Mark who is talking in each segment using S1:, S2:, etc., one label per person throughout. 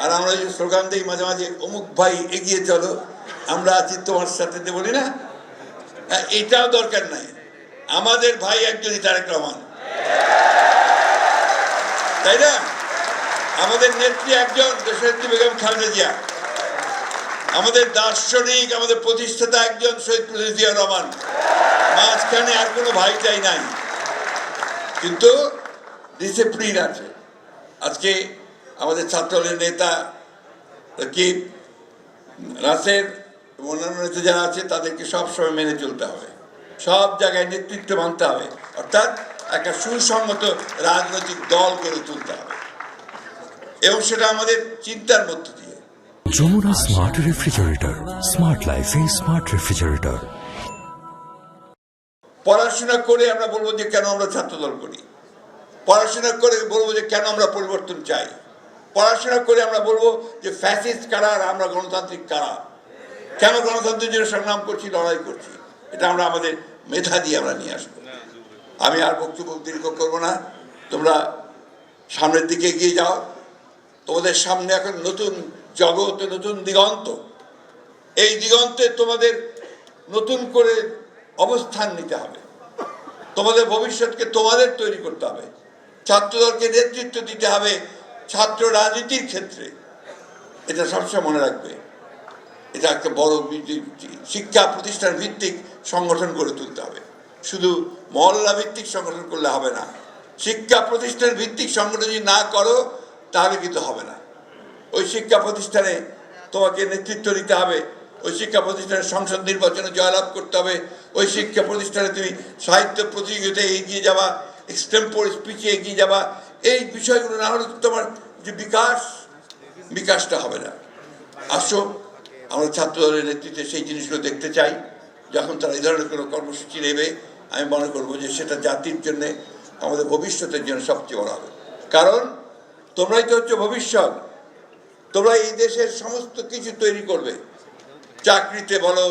S1: আর আমরা যে স্লোগান দিই মাঝে মাঝে, অমুক ভাই এগিয়ে চলো, আমরা আছি তোমার সাথে, বলি না, এটাও দরকার নাই। আমাদের ভাই একজনই, তারেক রহমান, তাই না? আমাদের নেত্রী একজন, দেশনেত্রী বেগম খালেদা জিয়া। আমাদের দার্শনিক, আমাদের প্রতিষ্ঠাতা একজন, শহীদ প্রেসিডেন্ট জিয়া রহমান। মাঝখানে আর কোনো ভাই চাই নাই, কিন্তু ডিসিপ্লিন আছে। আজকে আমাদের ছাত্রদলের নেতা রকিব, রাসেল, অন্যান্য নেতা যারা আছে, তাদেরকে সবসময় মেনে চলতে হবে, সব জায়গায় নেতৃত্ব মানতে হবে, অর্থাৎ একটা সুসংগত রাজনৈতিক দল গড়ে তুলতে হবে, এবং সেটা আমাদের চিন্তার মধ্য দিয়ে।
S2: যমুনা স্মার্ট রেফ্রিজারেটর, স্মার্ট লাইফে স্মার্ট রেফ্রিজারেটর।
S1: পড়াশোনা করে আমরা বলবো যে কেন আমরা ছাত্রদল করি, পড়াশোনা করে বলবো যে কেন আমরা পরিবর্তন চাই, পড়াশোনা করে আমরা বলবো যে ফ্যাসিস্ট কারা আর আমরা গণতান্ত্রিক কারা, কেন গণতন্ত্রের জন্য সংগ্রাম করছি, লড়াই করছি। এটা আমরা আমাদের মেধা দিয়ে আমরা নিয়ে আসবো। আমি আর বক্তব্য দীর্ঘ করবো না, তোমরা সামনের দিকে এগিয়ে যাও। তোমাদের সামনে এখন নতুন জগৎ, নতুন দিগন্ত। এই দিগন্তে তোমাদের নতুন করে অবস্থান নিতে হবে, তোমাদের ভবিষ্যৎকে তোমাদের তৈরি করতে হবে, ছাত্রদলকে নেতৃত্ব দিতে হবে ছাত্র রাজনীতির ক্ষেত্রে। এটা সবসময় মনে রাখবে। এটা একটা বড় শিক্ষা প্রতিষ্ঠান ভিত্তিক সংগঠন গড়ে তুলতে হবে, শুধু মহল্লা ভিত্তিক সংগঠন করলে হবে না। শিক্ষা প্রতিষ্ঠান ভিত্তিক সংগঠন যদি না করো তাহলে কিন্তু হবে না। ওই শিক্ষা প্রতিষ্ঠানে তোমাকে নেতৃত্ব দিতে হবে, ওই শিক্ষা প্রতিষ্ঠানের সংসদ নির্বাচনে জয়লাভ করতে হবে, ওই শিক্ষা প্রতিষ্ঠানে তুমি সাহিত্য প্রতিযোগিতায় এগিয়ে যাবা, এক্সটেম্পোর স্পিচে এগিয়ে যাবা। এই বিষয়গুলো না হলে তোমার যে বিকাশটা হবে না। আসো, আমরা ছাত্রদলের নেতৃত্বে সেই জিনিসগুলো দেখতে চাই। যখন তারা এই ধরনের কোনো কর্মসূচি নেবে, আমি মনে করবো যে সেটা জাতির জন্য, আমাদের ভবিষ্যতের জন্য সবচেয়ে বড় হবে। কারণ তোমরাই তো হচ্ছে ভবিষ্যৎ, তোমরা এই দেশের সমস্ত কিছু তৈরি করবে। চাকরিতে বলো,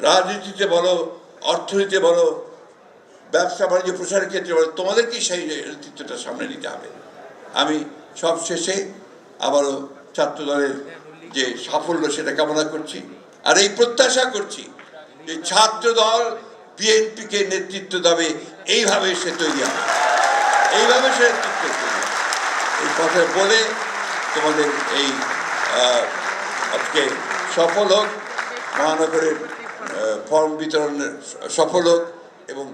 S1: রাজনীতিতে বলো, অর্থনীতিতে বলো, ব্যবসা বাণিজ্য প্রসারের ক্ষেত্রে বলো, তোমাদেরকেই সেই নেতৃত্বটা সামনে নিতে হবে। আমি সব শেষে আবারও ছাত্রদলের যে সাফল্য সেটা কামনা করছি, আর এই প্রত্যাশা করছি যে ছাত্রদল বিএনপিকে নেতৃত্ব দেবে, এইভাবে সে তৈরি হবে, এইভাবে সে নেতৃত্ব তৈরি হবে। এই কথা বলে তোমাদের এই আজকে সফল হোক, মহানগরের ফর্ম বিতরণের সফল হোক, এবং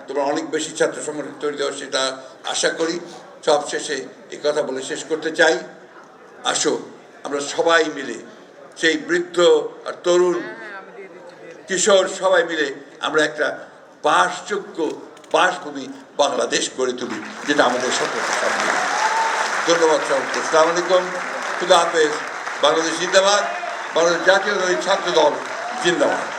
S1: তোমরা অনেক বেশি ছাত্র সংগঠন তৈরি দেওয়া, সেটা আশা করি। সব শেষে এই কথা বলে শেষ করতে চাই, আসো আমরা সবাই মিলে, সেই বৃদ্ধ আর তরুণ, কিশোর, সবাই মিলে আমরা একটা বাসযোগ্য বাসভূমি বাংলাদেশ গড়ে তুলি, যেটা আমাদের সকলের সামনে। ধন্যবাদ সবাইকে। আসসালামু আলাইকুম, খুদা হাফেজ। বাংলাদেশ জিন্দাবাদ, বাংলাদেশ জাতীয় ছাত্র দল জিন্দাবাদ।